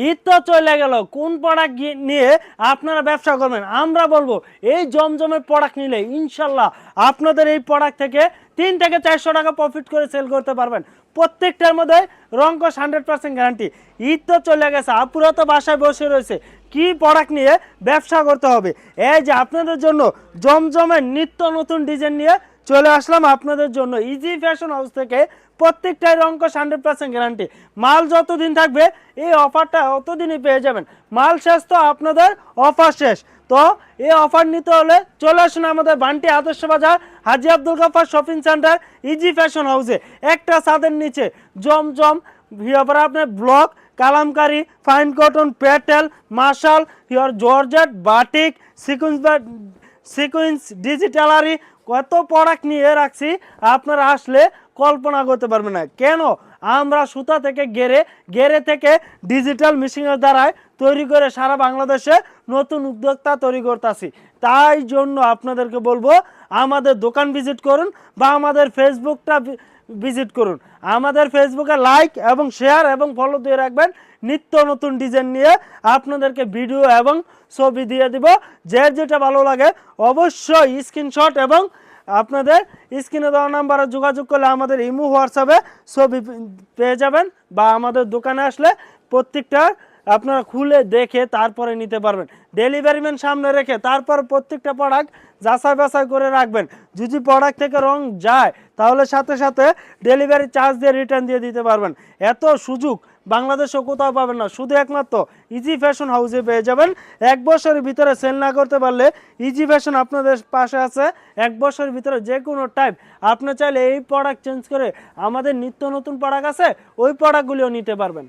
ঈদ তো চলে গেল, কোন প্রোডাক্ট নিয়ে আপনারা ব্যবসা করবেন? আমরা বলবো এই জমজমের প্রোডাক্ট নিলে ইনশাল্লাহ আপনাদের এই প্রোডাক্ট থেকে 3 থেকে 400 টাকা প্রফিট করে সেল করতে পারবেন। প্রত্যেকটার মধ্যে রঙ্কশ 100% গ্যারান্টি। ঈদ তো চলে গেছে, আপুরা তো বাসায় বসে রয়েছে, কি প্রোডাক্ট নিয়ে ব্যবসা করতে হবে? এই যে আপনাদের জন্য জমজমের নিত্য নতুন ডিজাইন নিয়ে চলে আসলাম আপনাদের জন্য ইজি ফ্যাশন হাউস থেকে। প্রত্যেকটাই রঙ্কশ 100% গ্যারান্টি। মাল যতদিন থাকবে এই অফারটা অতদিনই পেয়ে যাবেন। মাল শেষ তো আপনাদের অফার শেষ। তো এই অফার নিতে হলে চলে আসুন আমাদের Banti Adarsh Bazar Haji Abdul Gaffar shopping centre easy fashion হাউসে। একটা ছাদের নিচে জমজম, আপনার ব্লক, কালামকারি, ফাইন কটন, পেটেল, মার্শাল, জর্জেট, বাটিক, সিকুয়েন্স, ডিজিটালারি, কত প্রোডাক্ট নিয়ে রাখছি আপনারা আসলে কল্পনা করতে পারবেন না। কেন? আমরা সুতা থেকে গেরে থেকে ডিজিটাল মেশিনের দ্বারাই তৈরি করে সারা বাংলাদেশে নতুন উদ্যোক্তা তৈরি করতেছি। তাই জন্য আপনাদেরকে বলবো আমাদের দোকান ভিজিট করুন বা আমাদের ফেসবুকটা ভিজিট করুন। আমাদের ফেসবুকে লাইক এবং শেয়ার এবং ফলো দিয়ে রাখবেন। নিত্য নতুন ডিজাইন নিয়ে আপনাদেরকে ভিডিও এবং ছবি দিয়ে দিব। যে যেটা ভালো লাগে অবশ্যই স্ক্রিনশট এবং আপনাদের স্ক্রিনে দেওয়া নাম্বারে যোগাযোগ করলে আমাদের ইমো হোয়াটসঅ্যাপে ছবি পেয়ে যাবেন, বা আমাদের দোকানে আসলে প্রত্যেকটা আপনারা খুলে দেখে তারপরে নিতে পারবেন। ডেলিভারি ম্যান সামনে রেখে তারপর প্রত্যেকটা প্রোডাক্ট যাচাই বাছাই করে রাখবেন। যদি প্রোডাক্ট থেকে রং যায় তাহলে সাথে সাথে ডেলিভারি চার্জ দিয়ে রিটার্ন দিয়ে দিতে পারবেন। এত সুযোগ বাংলাদেশে কোথাও পাবেন না, শুধু একমাত্র ইজি ফ্যাশন হাউসে পেয়ে যাবেন। 1 বছরের ভিতরে সেল না করতে পারলে ইজি ফ্যাশন আপনাদের পাশে আছে। 1 বছরের ভিতরে যে কোনো টাইপ আপনি চাইলে এই প্রোডাক্ট চেঞ্জ করে আমাদের নিত্য নতুন প্রোডাক্ট আছে ওই প্রোডাক্টগুলিও নিতে পারবেন।